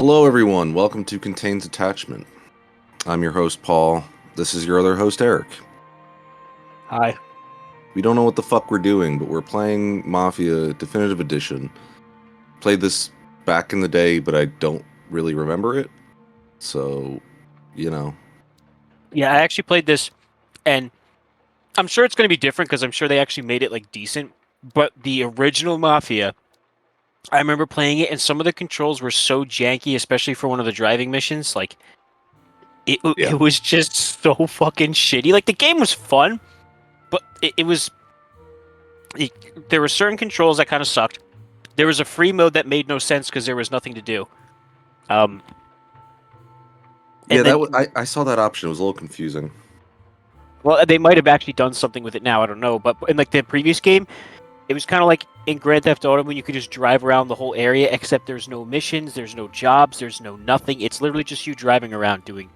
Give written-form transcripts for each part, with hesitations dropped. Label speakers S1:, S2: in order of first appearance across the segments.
S1: Hello, everyone. Welcome to Contains Attachment. I'm your host, Paul. This is your other host, Eric.
S2: Hi.
S1: We don't know what the fuck we're doing, but we're playing Mafia Definitive Edition. Played this back in the day, but I don't really remember it. So, you know.
S2: Yeah, I actually played this, and I'm sure it's going to be different because I'm sure they actually made it like decent. But the original Mafia, I remember playing it, and some of the controls were so janky, especially for one of the driving missions. Like, it was just so fucking shitty. Like, the game was fun, but there were certain controls that kind of sucked. There was a free mode that made no sense because there was nothing to do. And
S1: Yeah,
S2: then,
S1: I saw that option. It was a little confusing.
S2: well, they might have actually done something with it now. I don't know. But in like the previous game, it was kind of like in Grand Theft Auto when you could just drive around the whole area, except there's no missions, there's no jobs, there's no nothing. It's literally just you driving around doing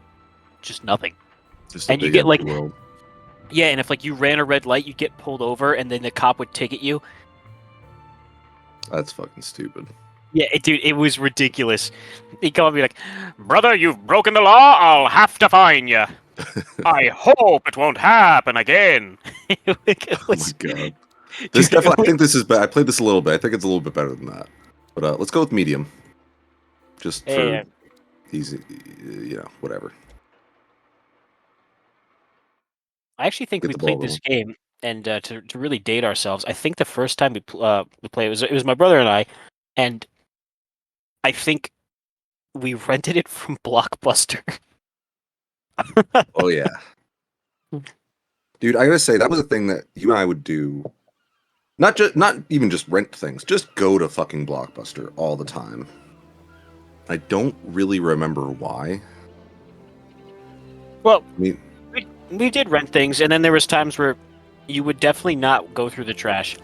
S2: just nothing.
S1: Just a
S2: And you
S1: big
S2: get like,
S1: empty world.
S2: yeah, and if like you ran a red light, you'd get pulled over, and then the cop would ticket you.
S1: That's fucking stupid.
S2: Yeah, dude, it was ridiculous. He'd come up and be like, "Brother, you've broken the law. I'll have to fine you. I hope it won't happen again."
S1: Oh my god. This definitely. I think this is bad. I played this a little bit. I think it's a little bit better than that. But let's go with medium. Just for easy, whatever.
S2: I actually think we played this game, and to really date ourselves, I think the first time we played it was my brother and I, and I think we rented it from Blockbuster.
S1: Oh yeah, dude, I gotta say that was a thing that you and I would do. Not even just rent things, just go to fucking Blockbuster all the time. I don't really remember why.
S2: Well,
S1: I mean,
S2: we did rent things, and then there was times where you would definitely not go through the trash.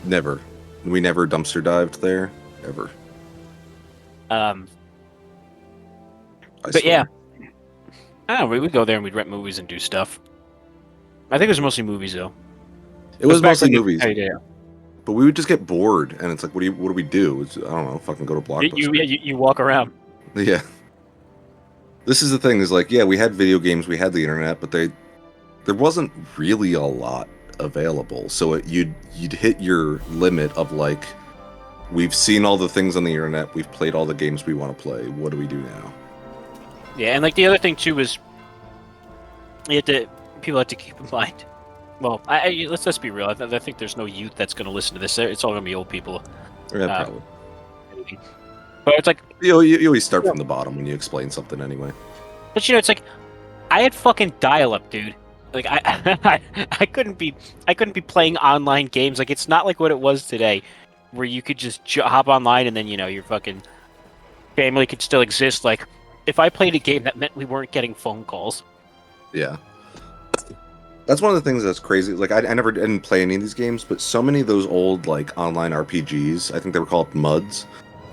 S1: never. We never dumpster dived there, ever.
S2: But
S1: swear.
S2: yeah, I don't know, we would go there and we'd rent movies and do stuff. I think it was mostly movies though.
S1: It was mostly movies.
S2: Yeah.
S1: But we would just get bored, and it's like, what do we do? I don't know, fucking go to Blockbuster.
S2: You walk around.
S1: Yeah. This is the thing, is like, yeah, we had video games, we had the internet, but there wasn't really a lot available. So you'd hit your limit of like, we've seen all the things on the internet, we've played all the games we want to play. What do we do now?
S2: Yeah, and like the other thing too is, people have to keep in mind. Well, let's be real. I think there's no youth that's going to listen to this. It's all going to be old people.
S1: Yeah, probably.
S2: But it's like,
S1: you always start from the bottom when you explain something anyway.
S2: But it's like, I had fucking dial-up, dude. Like I couldn't be playing online games. Like, it's not like what it was today, where you could just hop online and then your fucking family could still exist. Like, if I played a game, that meant we weren't getting phone calls.
S1: Yeah. That's one of the things that's crazy. Like, I never didn't play any of these games, but so many of those old, like, online RPGs, I think they were called MUDs,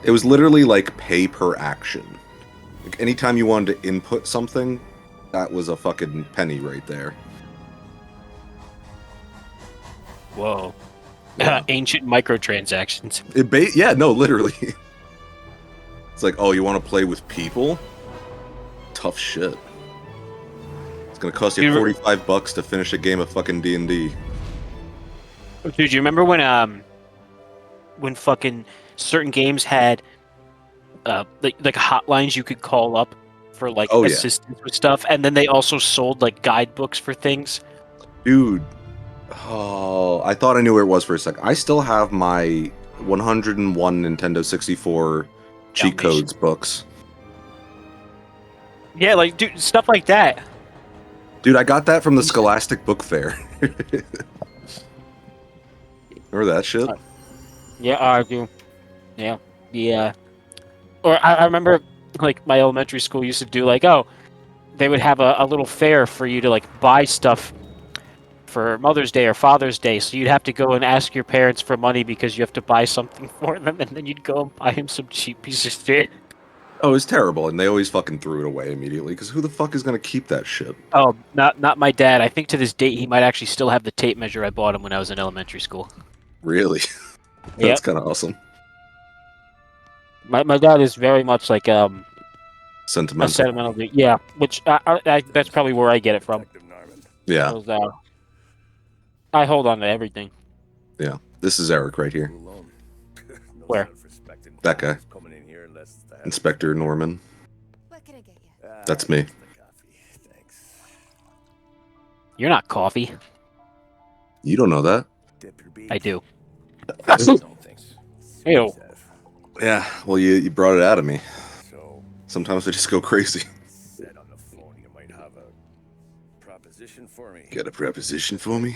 S1: it was literally, like, pay per action. Like, anytime you wanted to input something, that was a fucking penny right there.
S2: Whoa. Yeah. Ancient microtransactions.
S1: Yeah, no, literally. It's like, oh, you want to play with people? Tough shit. It's gonna cost you $45 to finish a game of fucking D&D.
S2: Dude, you remember when fucking certain games had like hotlines you could call up for like assistance with stuff, and then they also sold like guidebooks for things?
S1: Dude, oh, I thought I knew where it was for a sec. I still have my 101 Nintendo 64 cheat codes books.
S2: Yeah, like, dude, stuff like that.
S1: Dude, I got that from the Scholastic Book Fair. Remember that shit?
S2: Yeah, I do. Yeah. Yeah. Or I remember, like, my elementary school used to do, like, they would have a little fair for you to, like, buy stuff for Mother's Day or Father's Day. So you'd have to go and ask your parents for money because you have to buy something for them, and then you'd go and buy him some cheap piece of shit.
S1: Oh, it was terrible, and they always fucking threw it away immediately, because who the fuck is gonna keep that shit?
S2: Oh, not my dad. I think to this date he might actually still have the tape measure I bought him when I was in elementary school.
S1: Really? That's kind of awesome.
S2: My dad is very much like a
S1: Sentimental.
S2: sentimental dude. Yeah, which that's probably where I get it from.
S1: Yeah,
S2: 'Cause, I hold on to everything.
S1: yeah. This is Eric right here.
S2: Where?
S1: That guy. Inspector Norman.
S3: What can I get you?
S1: That's me.
S2: You're not coffee.
S1: You don't know that.
S2: I do. Ew.
S1: Yeah, well, you brought it out of me. Sometimes I just go crazy.
S4: Said on the phone you might have a proposition for me.
S1: Got a proposition for me?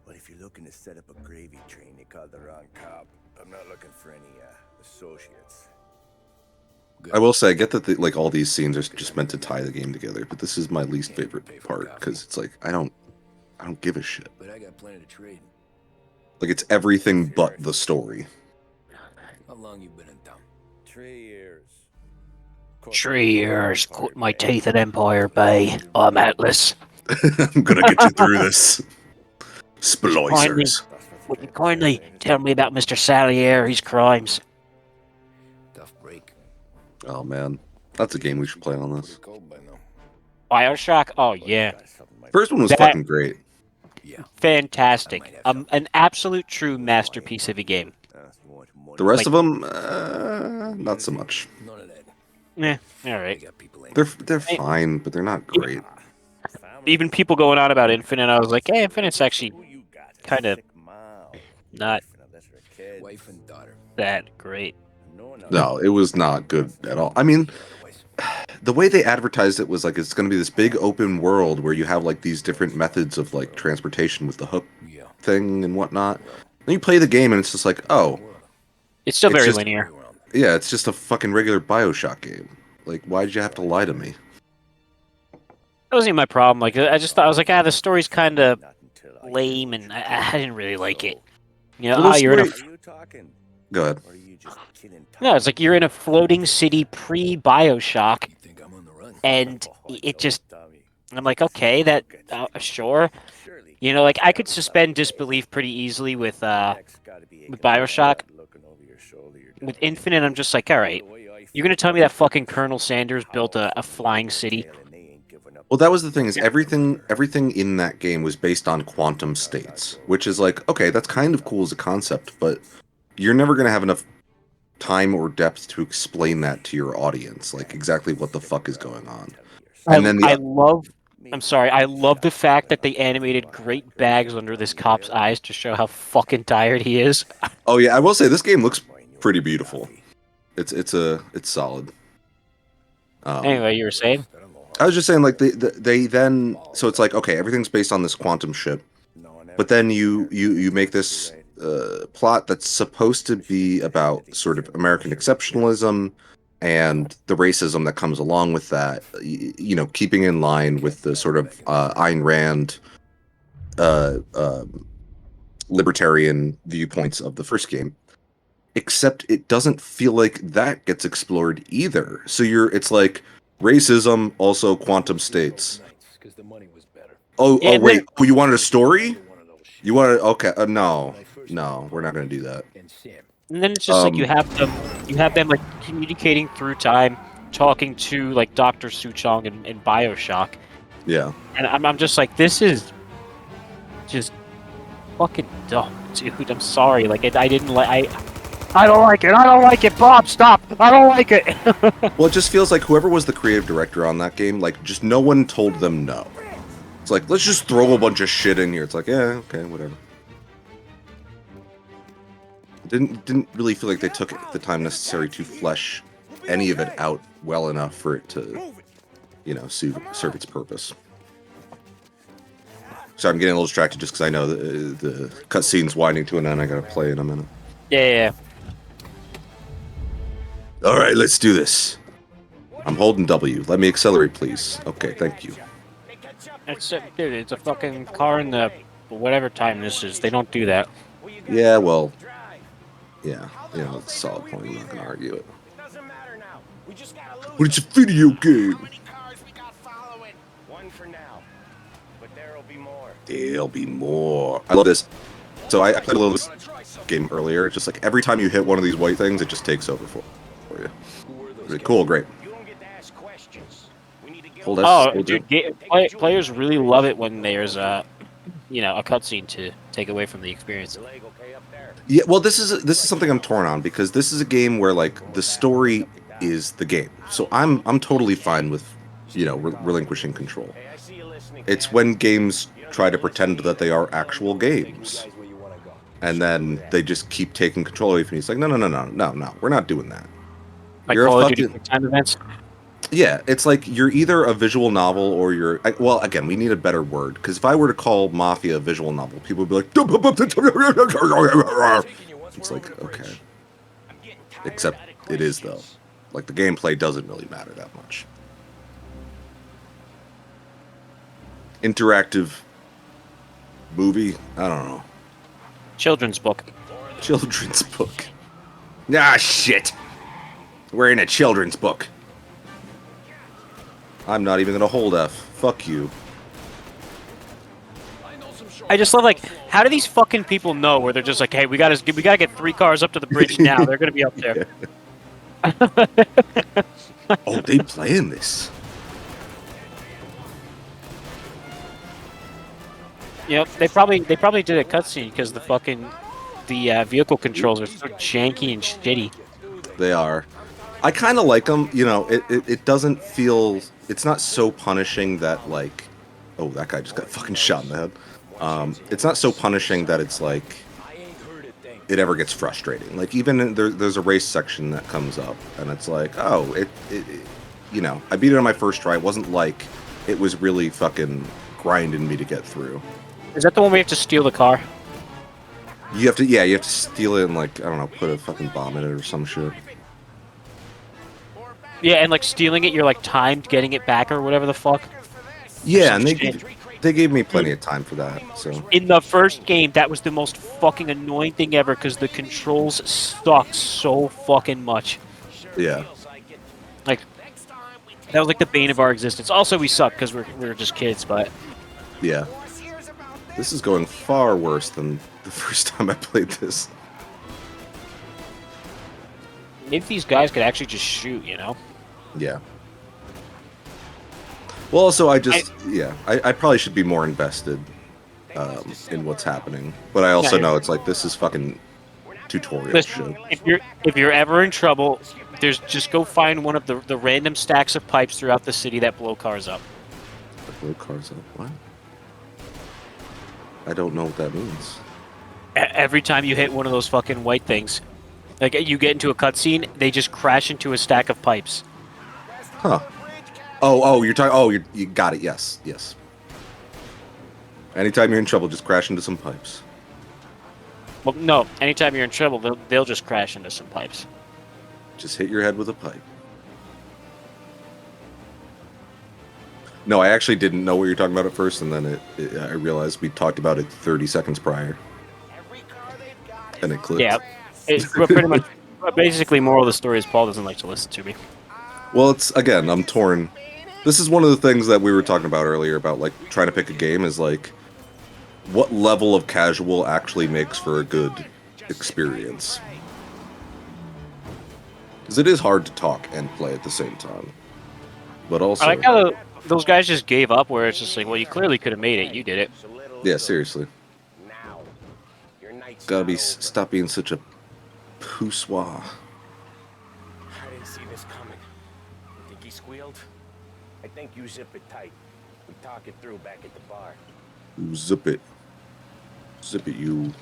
S4: Well, if you're looking to set up a gravy train, you called the wrong cop. I'm not looking for any associates.
S1: I will say, I get that like all these scenes are just meant to tie the game together, but this is my least favorite part because it's like I don't give a shit.
S5: But I got plenty to trade.
S1: Like it's everything but the story.
S5: How long you been in town?
S4: 3 years.
S2: 3 years. Cut my teeth at Empire Bay. I'm Atlas.
S1: I'm gonna get you through this. Splicers.
S2: Would you kindly tell me about Mr. Salier's crimes?
S5: Tough break.
S1: Oh man, that's a game we should play on this.
S5: Pretty cold by now.
S2: Bioshock? Oh, yeah.
S1: First one was
S2: That-
S1: fucking great.
S5: Yeah.
S2: Fantastic. An absolute true masterpiece of a game.
S1: The rest
S2: Like-
S1: of them, not so much.
S5: None of that.
S2: Eh,
S5: They
S2: alright.
S5: got people in.
S1: They're fine, but they're not great.
S2: Even people going on about Infinite, I was like, hey, Infinite's actually kinda not
S5: Wife and daughter.
S2: that great.
S1: No, it was not good at all. I mean, the way they advertised it was like it's going to be this big open world where you have like these different methods of like transportation with the hook
S5: Yeah.
S1: thing and whatnot. Then you play the game and it's just like, oh,
S2: It's still
S1: It's
S2: very
S1: just-
S2: linear.
S1: yeah, it's just a fucking regular Bioshock game. Like, why did you have to lie to me?
S2: That wasn't even my problem. Like, I just thought, I was like, the story's kind of lame, and I didn't really like it. You know,
S1: Well,
S2: you're in a...
S1: story- Go ahead.
S2: No, it's like you're in a floating city pre-Bioshock,
S5: You think I'm on the run?
S2: and it just... I'm like, okay, that... sure. You know, like, I could suspend disbelief pretty easily with Bioshock. With Infinite, I'm just like, alright, you're gonna tell me that fucking Colonel Sanders built a flying city?
S1: Well, that was the thing is everything in that game was based on quantum states, which is like, okay, that's kind of cool as a concept, but you're never going to have enough time or depth to explain that to your audience, like exactly what the fuck is going on. And then
S2: I love... I'm sorry, I love the fact that they animated great bags under this cop's eyes to show how fucking tired he is.
S1: Oh yeah, I will say this game looks pretty beautiful. It's solid.
S2: Anyway, you were saying?
S1: I was just saying, like they then, so it's like, okay, everything's based on this quantum ship, but then you make this plot that's supposed to be about sort of American exceptionalism and the racism that comes along with that, you know, keeping in line with the sort of Ayn Rand libertarian viewpoints of the first game. Except it doesn't feel like that gets explored either. So it's like racism, also quantum states.
S5: Because the money was better.
S1: Oh,
S2: Yeah,
S1: oh wait. Oh, you wanted a story? You wanted okay? No, we're not gonna do that.
S5: And Sam.
S2: And then it's just like you have them like communicating through time, talking to like Dr. Suchong in Bioshock,
S1: Yeah.
S2: and I'm just like, this is just fucking dumb, dude. I'm sorry, like I didn't like I don't like it. I don't like it, Bob. Stop. I don't like it.
S1: Well, it just feels like whoever was the creative director on that game, like just no one told them no. It's like let's just throw a bunch of shit in here. It's like yeah, okay, whatever. Didn't really feel like they took the time necessary to flesh any of it out well enough for it to, you know, serve its purpose. So I'm getting a little distracted just because I know the cutscene's winding to an end. I gotta play in a minute.
S2: Yeah.
S1: All right, let's do this. I'm holding W. Let me accelerate, please. Okay, thank you.
S2: Dude, it's a fucking car in the whatever time this is. They don't do that.
S1: Yeah, well, yeah, you know, it's a solid point. I'm not gonna argue it. But it's a video game.
S4: One for now, but there'll be more.
S1: There'll be more. I love this. So I played a little. game earlier. It's just like every time you hit one of these white things, it just takes over for you. Really cool, great. Hold S.
S2: Oh,
S1: hold
S2: dude,
S1: down.
S2: players really love it when there's a cutscene to take away from the experience.
S1: Yeah, well, this is something I'm torn on because this is a game where like the story is the game, so I'm totally fine with relinquishing control. It's when games try to pretend that they are actual games, and then they just keep taking control away from you. It's like no, we're not doing that.
S2: Like
S1: You're a
S2: Call of Duty
S1: fucking
S2: quick time events.
S1: yeah. It's like you're either a visual novel or you're well. Again, we need a better word because if I were to call Mafia a visual novel, people would be like, it's like okay. Except it is though. Like the gameplay doesn't really matter that much. Interactive movie, I don't know.
S2: Children's book.
S1: Children's book. Ah, shit. We're in a children's book. I'm not even gonna hold F. Fuck you.
S2: I just love like, how do these fucking people know where they're just like, hey, we gotta get 3 cars up to the bridge now. They're gonna be up there.
S1: Oh, they playing this.
S2: Yep, they probably did a cutscene because the vehicle controls are so janky and shitty.
S1: They are. I kind of like them. It doesn't feel. It's not so punishing that like. Oh, that guy just got fucking shot in the head. It's not so punishing that it's like. It ever gets frustrating. Like even there's a race section that comes up, and it's like, oh, I beat it on my first try. It wasn't like it was really fucking grinding me to get through.
S2: Is that the one where you have to steal the car?
S1: You have to steal it and like, I don't know, put a fucking bomb in it or some shit.
S2: Yeah, and like stealing it, you're like timed getting it back or whatever the fuck.
S1: Yeah, and they gave me plenty of time for that. So
S2: in the first game, that was the most fucking annoying thing ever because the controls sucked so fucking much.
S1: Yeah.
S2: Like that was like the bane of our existence. Also, we suck because we're just kids, but
S1: yeah. This is going far worse than the first time I played this.
S2: maybe these guys could actually just shoot,
S1: Yeah. Well, also, I probably should be more invested in what's happening. But I also know it's like, this is fucking tutorial
S2: Listen,
S1: shit.
S2: if you're ever in trouble, just go find one of the random stacks of pipes throughout the city that blow cars up.
S1: Blow cars up? What? I don't know what that means.
S2: Every time you hit one of those fucking white things, like you get into a cutscene, they just crash into a stack of pipes.
S1: Huh. Oh, you're talking. Oh, you got it. Yes. Anytime you're in trouble, just crash into some pipes.
S2: Well, no. Anytime you're in trouble, they'll just crash into some pipes.
S1: Just hit your head with a pipe. No, I actually didn't know what you were talking about at first, and then I realized we talked about it 30 seconds prior. And it clicked.
S2: Yeah. But pretty much, basically, moral of the story is Paul doesn't like to listen to me.
S1: Well, I'm torn. This is one of the things that we were talking about earlier about, like, trying to pick a game is, like, what level of casual actually makes for a good experience. Because it is hard to talk and play at the same time. But also...
S2: I like how those guys just gave up, where it's just like, well, you clearly could have made it. You did it.
S1: Yeah, seriously. Gotta stop being such a poussoir.
S4: I didn't see this coming. Think he squealed? I think you zip it tight. We talk it through back at the bar.
S1: You zip it. Zip it, you.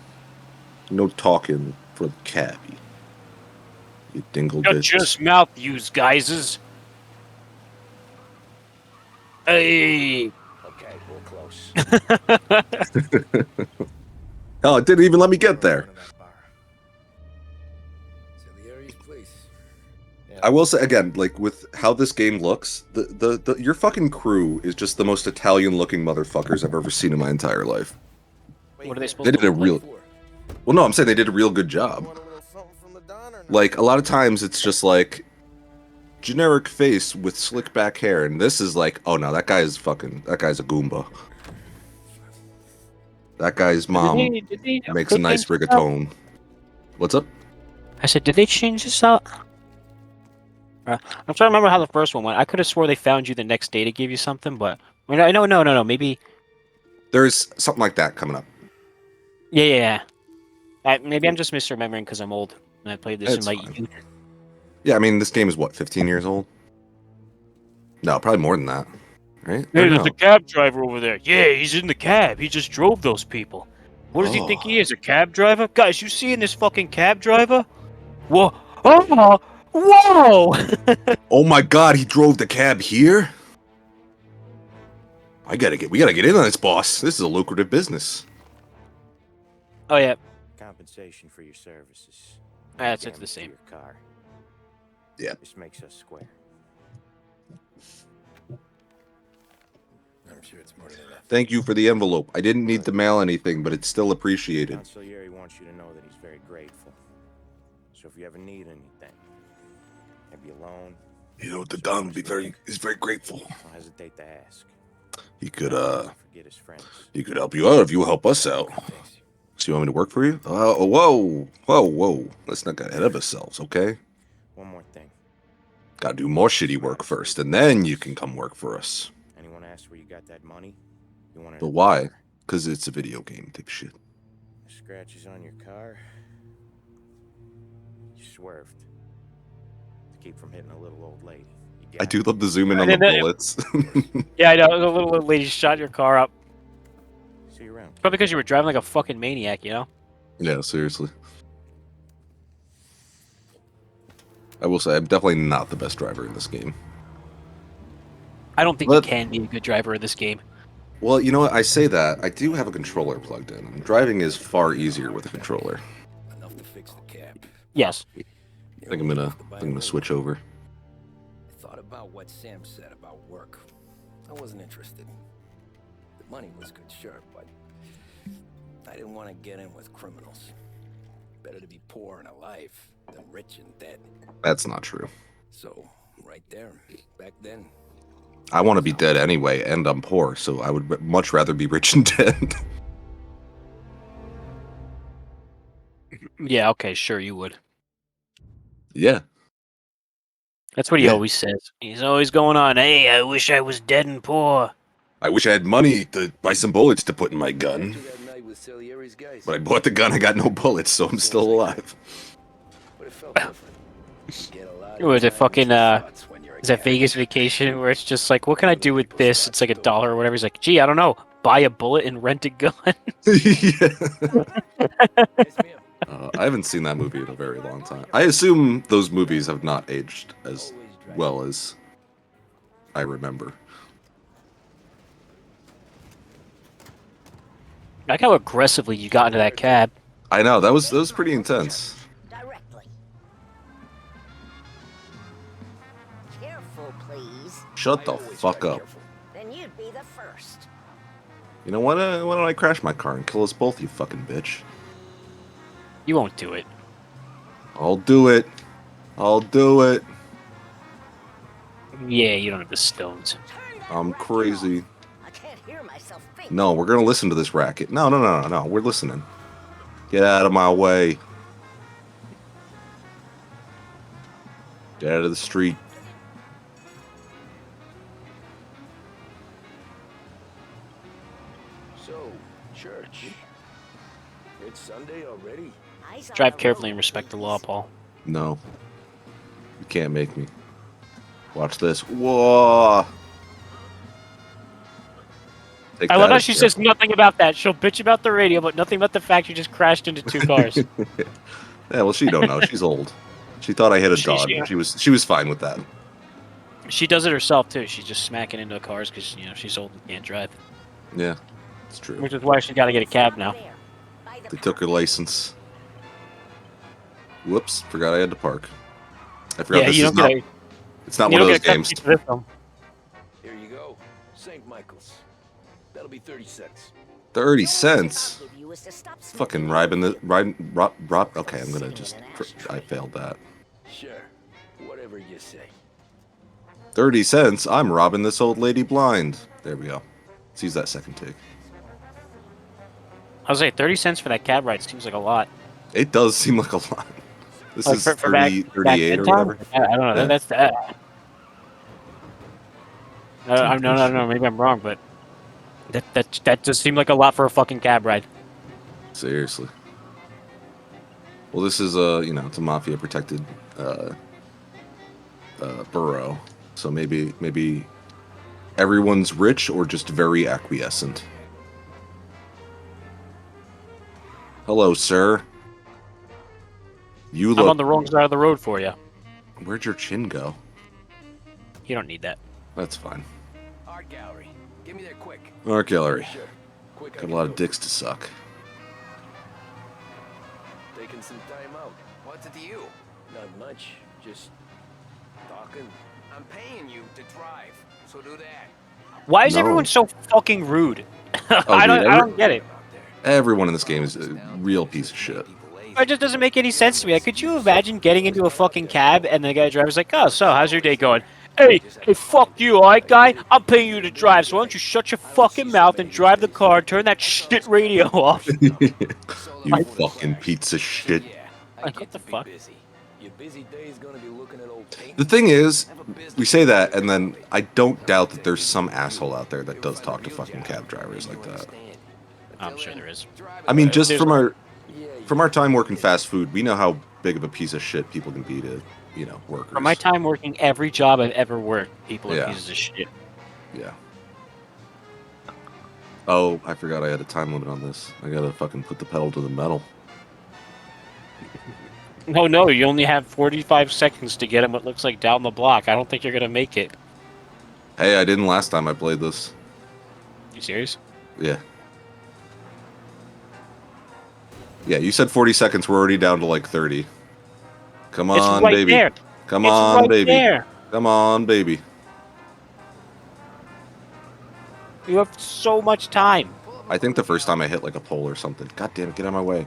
S1: No talking for the cabbie. You dingle
S2: Shut
S1: bitch.
S2: your mouth, yous guyses. Hey.
S4: Okay, we're close.
S1: Oh, it didn't even let me get there. I will say again, like with how this game looks, the your fucking crew is just the most Italian-looking motherfuckers I've ever seen in my entire life.
S2: What are they supposed
S1: They
S2: to
S1: did a
S2: look
S1: real.
S2: like?
S1: Well, no, I'm saying they did a real good job. Like a lot of times, it's just like generic face with slick back hair, and this is like, oh no, that guy's a Goomba. That guy's mom
S2: Did they
S1: makes a nice
S2: cooking
S1: rigatone. What's up?
S2: I said, did they change this out? I'm trying to remember how the first one went. I could have swore they found you the next day to give you something, but no. Maybe.
S1: There's something like that coming up.
S2: Yeah. Maybe I'm just misremembering because I'm old and I played this in
S1: It's
S2: my
S1: fine.
S2: youth.
S1: Yeah, I mean, this game is what, 15 years old? No, probably more than that, right?
S2: Hey,
S1: Or
S2: there's
S1: no.
S2: a cab driver over there. Yeah, he's in the cab. He just drove those people. What does he think
S1: Oh.
S2: he is, a cab driver? Guys, you seeing this fucking cab driver? Whoa! Oh! Whoa!
S1: Oh my God, he drove the cab here? We gotta get in on this, boss. This is a lucrative business.
S2: Oh yeah,
S4: Compensation for your services.
S2: it's
S4: Damage
S2: the
S4: to
S2: same.
S4: your car.
S1: Yeah.
S4: This makes us square.
S5: I'm sure it's more than enough.
S1: Thank you for the envelope. I didn't need to mail anything, but it's still appreciated.
S4: Consigliere wants you to know that he's very grateful. So if you ever need anything, maybe a loan,
S1: You know, the Don is very grateful.
S4: don't hesitate to ask.
S1: He could
S4: Forget his friends.
S1: he could help you out if you help us out.
S5: Thanks.
S1: So you want me to work for you? Whoa. Let's not get ahead of ourselves, okay?
S4: One more thing.
S1: Gotta do more shitty work first, and then you can come work for us.
S4: Anyone asks where you got that money? You want it?
S1: But why? Because it's a video game type shit.
S4: Scratches on your car. You swerved to keep from hitting a little old lady. You
S1: I
S4: got
S1: do
S4: it.
S1: love the zoom in on the
S2: And then-
S1: bullets.
S2: Yeah, I know. The little lady shot your car up.
S4: See you around.
S2: Probably because you were driving like a fucking maniac, you know?
S1: Yeah, seriously. I will say I'm definitely not the best driver in this game.
S2: I don't think
S1: But-
S2: you can be a good driver in this game.
S1: Well, you know what? I say that. I do have a controller plugged in. And driving is far easier with a controller.
S5: Enough to fix the cab.
S2: Yes.
S1: I think I'm gonna switch over.
S5: I thought about what Sam said about work. I wasn't interested. The money was good, sure, but I didn't want to get in with criminals. Better to be poor and alive than rich and dead.
S1: That's not true.
S5: So, right there, back then,
S1: I want to be dead anyway, and I'm poor, so I would much rather be rich and dead.
S2: Yeah, okay, sure, you would.
S1: Yeah.
S2: That's what he
S1: Yeah.
S2: always says. He's always going on, hey, I wish I was dead and poor.
S1: I wish I had money to buy some bullets to put in my gun.
S5: after that night with Salieri's guys,
S1: But I bought the gun, I got no bullets, so I'm still alive.
S5: but it felt different. You get a lot of
S2: Was it
S5: time
S2: fucking,
S5: thoughts when you're a
S2: Is that
S5: kid.
S2: Vegas Vacation where it's just like, what can I do with this? It's like $1 or whatever. He's like, gee, I don't know. Buy a bullet and rent a gun.
S1: Yeah.
S5: Yes, ma'am.
S1: I haven't seen that movie in a very long time. I assume those movies have not aged as well as I remember.
S2: Like how aggressively you got into that cab.
S1: I know, that was pretty intense.
S3: Directly. Careful, please.
S1: Shut
S5: I
S1: the
S5: always
S1: fuck
S5: try
S1: up.
S5: careful.
S3: Then you'd be the first.
S1: You know what? Why don't I crash my car and kill us both, you fucking bitch?
S2: You won't do it.
S1: I'll do it. I'll do it.
S2: Yeah, you don't have the stones.
S3: Turn that
S1: I'm
S3: racket
S1: crazy.
S3: off. I can't hear myself think.
S1: No, we're gonna listen to this racket. No. We're listening. Get out of my way. Get out of the street.
S4: So, church. It's Sunday already.
S3: Eyes on
S2: Drive
S3: the
S2: carefully
S3: road,
S2: and respect the law,
S3: please.
S2: Paul.
S1: No. You can't make me. Watch this. Whoa. Take
S2: I love
S1: that
S2: how
S1: as
S2: she
S1: careful.
S2: says nothing about that. She'll bitch about the radio, but nothing about the fact you just crashed into two cars.
S1: Yeah, well, she don't know. She's old. She thought I hit a
S2: She-
S1: dog.
S2: she-
S1: She was fine with that.
S2: She does it herself too. She's just smacking into cars because she's old and can't drive.
S1: Yeah, it's true.
S2: Which is why she's got to get a cab now.
S3: There, by the
S1: They took her license. Whoops, forgot I had to park. I forgot
S2: Yeah,
S1: this
S2: you
S1: is
S2: don't
S1: not.
S2: get a,
S1: It's not
S2: you
S1: one of
S2: don't
S1: those
S2: get a cut
S1: games.
S2: piece of this film.
S5: Here you go. St. Michael's. That'll be 30 cents.
S1: 30
S3: The only
S1: cents.
S3: tip I'll give you is to stop
S1: Fucking
S3: smoking
S1: robbing the
S3: weed.
S1: rob. Okay, I'm gonna just. I failed that.
S5: Sure. Whatever you say.
S1: 30 cents. I'm robbing this old lady blind. There we go. Let's use that second take.
S2: I was like, 30 cents for that cab ride seems like a lot.
S1: It does seem like a lot. This
S2: Like
S1: is
S2: for back
S1: 38
S2: then
S1: or
S2: time?
S1: whatever.
S2: I don't know.
S1: Yeah.
S2: That's no. Maybe I'm wrong, but that just seemed like a lot for a fucking cab ride.
S1: Seriously. Well, this is it's a mafia protected borough, so maybe everyone's rich or just very acquiescent. Hello, sir. You
S2: I'm
S1: look.
S2: on the wrong side of the road for you.
S1: Where'd your chin go?
S2: You don't need that.
S1: That's fine.
S5: Art gallery. Get me there quick.
S1: Art gallery.
S5: Sure. Quick. I
S1: Got a
S5: can
S1: lot of
S5: do it.
S1: dicks to suck.
S5: Taking some time out. What's it to you? Not much. Just talking. I'm paying you to drive, so do that.
S2: Why is
S1: No.
S2: everyone so fucking rude?
S1: Oh,
S2: I
S1: dude,
S2: don't get it.
S1: Everyone in this game is a real piece of shit.
S2: It just doesn't make any sense to me. Like, could you imagine getting into a fucking cab and the guy driver's like, "Oh, so how's your day going?" Hey, fuck you, alright, guy? I'm paying you to drive, so why don't you shut your fucking mouth and drive the car and turn that shit radio off?
S1: You fucking piece of shit.
S2: Like, what the fuck?
S5: Your busy day is gonna be looking at old paint.
S1: The thing is, we say that, and then I don't doubt that there's some asshole out there that does talk to fucking cab drivers like that.
S2: I'm sure there is.
S1: I mean, just
S2: There's-
S1: from our time working fast food, we know how big of a piece of shit people can be to, workers.
S2: For my time working every job I've ever worked, people are
S1: Yeah.
S2: pieces of shit.
S1: Yeah. Oh, I forgot I had a time limit on this. I gotta fucking put the pedal to the metal.
S2: No, you only have 45 seconds to get him what looks like down the block. I don't think you're gonna make it.
S1: Hey, I didn't last time I played this.
S2: You serious?
S1: Yeah. Yeah, you said 40 seconds. We're already down to like 30. Come on,
S2: it's right
S1: baby.
S2: there.
S1: Come
S2: It's
S1: on,
S2: right
S1: baby.
S2: there.
S1: Come on, baby.
S2: You have so much time.
S1: I think the first time I hit like a pole or something. God damn it, get out of my way.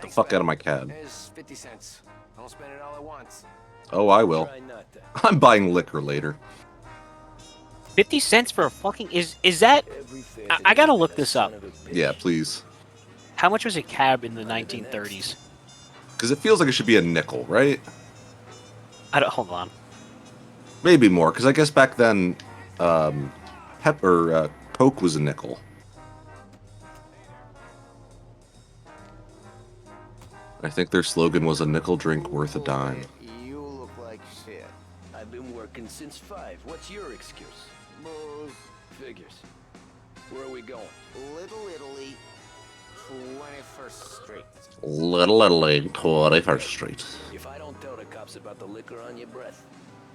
S1: The fuck out of my cab.
S5: There's 50 cents. I don't spend it all at once.
S1: Oh, I will.
S5: Try not to.
S1: I'm buying liquor later.
S2: 50 cents for a fucking is that? I gotta look this up.
S1: Yeah, please.
S2: How much was a cab in the 1930s?
S1: Because it feels like it should be a nickel, right?
S2: Hold on.
S1: Maybe more, because I guess back then, Coke was a nickel. I think their slogan was a nickel drink worth a dime.
S5: You look like shit. I've been working since 5. What's your excuse? Booze. Figures. Where are we going?
S4: Little Italy, 21st Street.
S1: Little Italy, 21st Street.
S5: If I don't tell the cops about the liquor on your breath,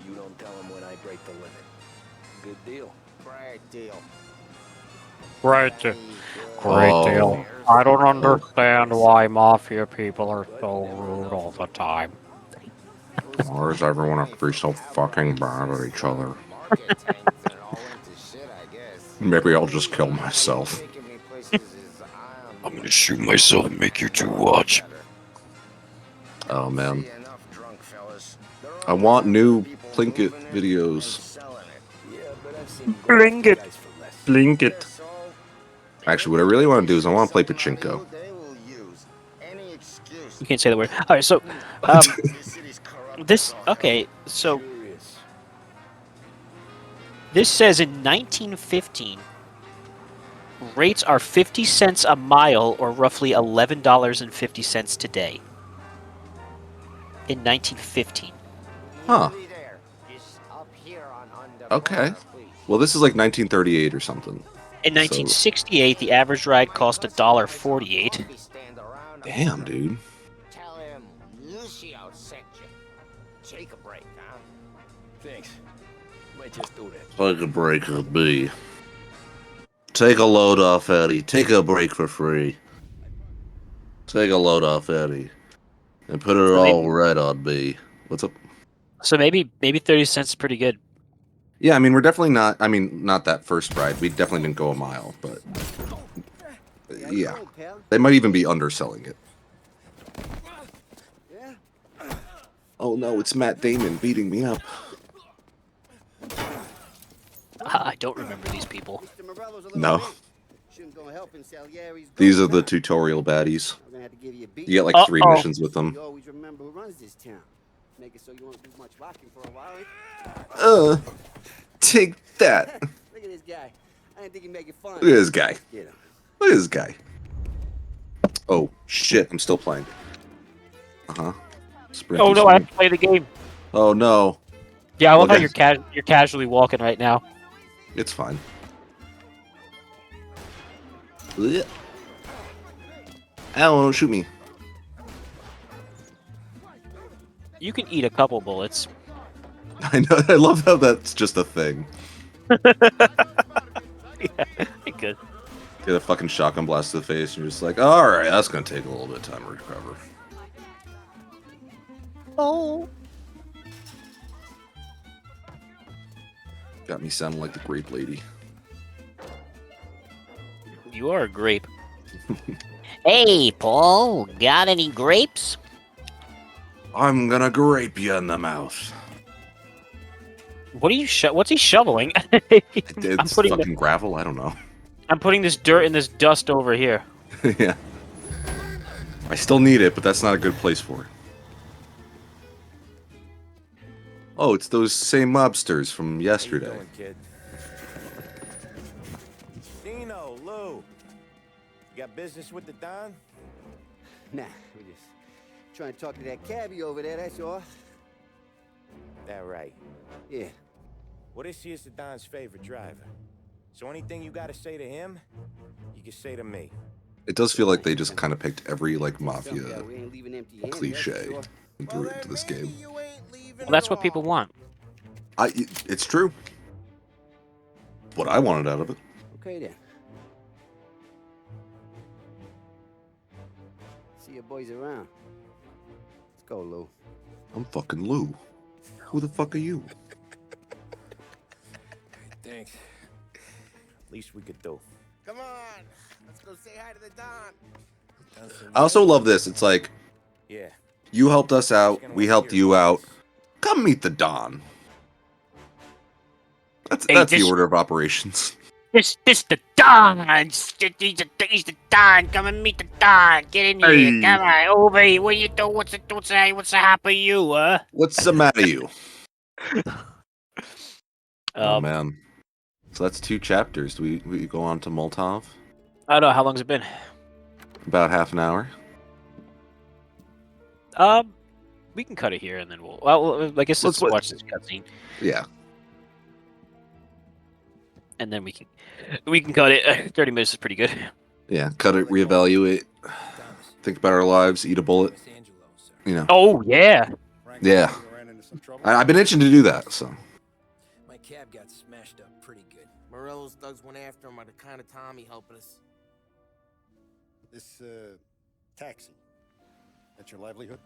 S5: you don't tell them when I break the limit. Good deal.
S4: Great deal.
S2: Great,
S1: Great deal.
S2: I don't understand why mafia people are so rude all the time.
S1: Why does everyone have to be so fucking bad at each other?
S4: Market tanked and it all went to shit, I guess.
S1: Maybe I'll just kill myself.
S4: Taking me places is,
S6: I'm gonna shoot myself and make you two watch.
S1: Oh man.
S4: See enough drunk fellas. They're
S1: I
S4: all
S1: want new
S4: people
S1: Plinkett
S4: moving it
S1: videos.
S4: and selling it.
S5: Yeah, but I've seen
S2: Bling it.
S5: guys for less.
S2: Blink it.
S4: So,
S1: Actually, what I really want to do is I want to play pachinko.
S4: they will use any excuse.
S2: You can't say the word. All right, so
S4: This city's corrupt
S2: this
S4: as all
S2: okay. So
S5: Curious.
S2: this says in 1915, rates are 50 cents a mile, or roughly $11.50 today. In 1915.
S1: Huh.
S4: Nearly there. Just up here on the
S1: Okay.
S4: corner, please.
S1: Well, this is like 1938 or something.
S2: In 1968, the average ride cost $1.48.
S4: Don't be stand around.
S1: Damn, dude.
S4: Tell him Lucio sent you. Take a break, huh?
S5: Thanks. Might just do that.
S1: Take a break with me. Take a load off Eddie. Take a break for free. Take a load off Eddie. And put it all right on me. What's up?
S2: So maybe 30 cents is pretty good.
S1: Yeah, I mean, we're definitely not... I mean, not that first ride. We definitely didn't go a mile, but... Yeah. They might even be underselling it. Oh no, it's Matt Damon beating me up.
S2: I don't remember these people.
S1: No. These are the tutorial baddies. You get like 3
S2: Uh-oh.
S1: missions with them.
S7: You always remember who runs this town. Make it so you won't do much rocking for a while.
S1: Take that.
S7: Look at this guy. I didn't think he'd make it fun.
S1: Look at this guy.
S7: Get him.
S1: Look at this guy. Oh shit! I'm still playing. Sprinty,
S2: Oh no, I have
S1: sprint.
S2: to play the game.
S1: Oh no.
S2: Yeah, I love
S1: Okay.
S2: how you're casually walking right now.
S1: It's fine. Blech. Ow! Don't shoot me.
S2: You can eat a couple bullets.
S1: I know. I love how that's just a thing.
S2: Yeah, good.
S1: Get a fucking shotgun blast to the face, and you're just like, all right, that's gonna take a little bit of time to recover.
S2: Oh.
S1: Got me sounding like the grape lady.
S2: You are a grape.
S8: Hey, Paul, got any grapes?
S1: I'm gonna grape you in the mouth.
S2: What are you? What's he shoveling?
S1: It's
S2: putting
S1: fucking gravel. I don't know.
S2: I'm putting this dirt and this dust over here.
S1: Yeah. I still need it, but that's not a good place for it. Oh, it's those same mobsters from yesterday.
S4: How you doing, kid? Dino, Lou. You got business with the Don?
S7: Nah, we just trying to talk to that cabbie over there, that's all.
S4: That right.
S7: Yeah.
S4: Well, this here's the Don's favorite driver. So anything you gotta say to him, you can say to me.
S1: It does feel like they just kind of picked every like mafia
S7: We ain't leaving empty-handed, that's
S1: cliche
S7: for sure.
S1: and threw it into this game.
S2: Well, that's what people want.
S1: It's true. What I wanted out of it.
S7: Okay then. See your boys around. Let's go, Lou.
S1: I'm fucking Lou. Who the fuck are you?
S5: Thanks.
S4: Least we could do.
S9: Come on, let's go say hi to the Don.
S1: I also love this. It's like,
S4: Yeah.
S1: you helped us out, we helped you out. Come meet the Don. That's
S2: Hey,
S1: the
S2: this-
S1: order of operations.
S8: This the Don. He's the Don. Come and meet the Don. Get in here.
S1: Hey.
S8: Come on, over here. What you do? What's the hap of you, huh?
S1: What's the matter, you? Oh
S2: Um,
S1: man. So that's 2 chapters. Do we go on to Molotov?
S2: I don't know how long's it been.
S1: About half an hour.
S2: We can cut it here and then we'll. Well, I guess let's
S1: Let's-
S2: watch this cutscene
S1: Yeah.
S2: and then we can cut it. 30 minutes is pretty good.
S1: Yeah. Cut it, reevaluate, think about our lives, eat a bullet.
S5: Miss Angelo, sir.
S1: You know.
S2: Oh yeah.
S1: Yeah. I've been itching to do that, so.
S5: My cab got smashed up pretty good.
S9: Morello's thugs went after him on account of Tommy helping us.
S10: This, taxi. That's your livelihood?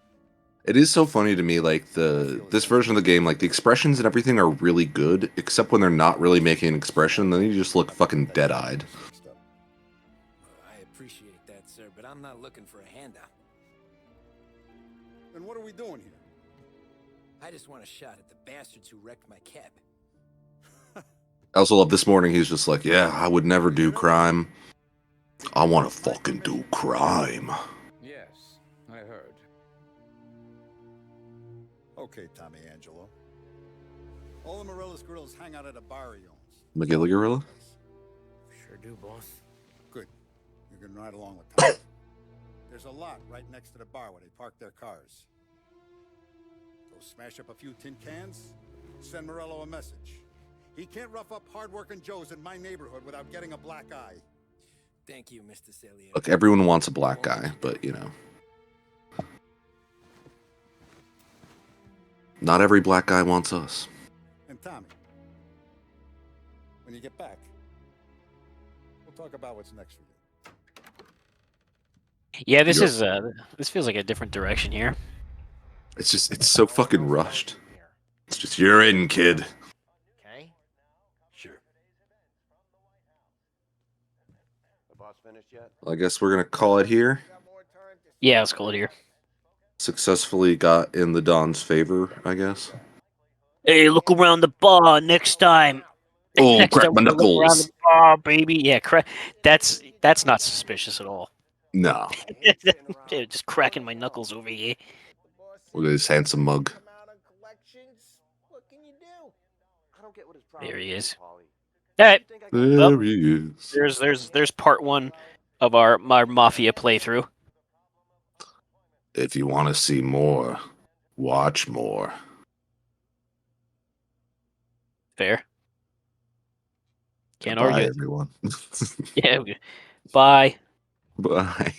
S1: It is so funny to me, like, this version of the game, like, the expressions and everything are really good, except when they're not really making an expression, then you just look fucking dead-eyed.
S5: I appreciate that, sir, but I'm not looking for a handout.
S10: Then what are we doing here?
S5: I just want a shot at the bastards who wrecked my cab.
S1: I also love this morning, he's just like, yeah, I would never do crime. I want to fucking do crime.
S11: Yes, I heard.
S10: Okay, Tommy Angelo. All the Morellis girls hang out at a bar he owns.
S1: McGilly Gorilla?
S9: Sure do, boss.
S10: Good. You're gonna ride along with Tommy. There's a lot right next to the bar where they park their cars. Go smash up a few tin cans, send Morello a message. He can't rough up hard-working Joes in my neighborhood without getting a black eye.
S5: Thank you, Mr. Salieri.
S1: Look, everyone wants a black guy, but, you know. Not every black guy wants us.
S10: And Tommy, when you get back, we'll talk about what's next for you.
S2: Yeah, this
S1: You're-
S2: this feels like a different direction here.
S1: It's just, it's so fucking rushed. It's just, you're in, kid.
S9: Okay?
S5: Sure.
S4: The boss finished yet?
S1: I guess we're gonna call it here.
S2: Yeah, let's call it here.
S1: Successfully got in the Don's favor, I guess.
S8: Hey, look around the bar next time.
S1: Oh,
S2: Next
S1: crack
S2: time
S1: my
S2: we look around,
S1: knuckles.
S2: oh baby, yeah, that's not suspicious at all.
S1: No.
S2: Dude, just cracking my knuckles over here.
S1: Look at this handsome mug.
S9: What can you do? I don't get what his
S2: There he is.
S9: Paulie.
S2: All right, well,
S1: There he is.
S2: there's part one of our Mafia playthrough.
S1: If you want to see more, watch more.
S2: Fair. Can't
S1: Bye,
S2: argue.
S1: everyone.
S2: Yeah. Bye.
S1: Bye.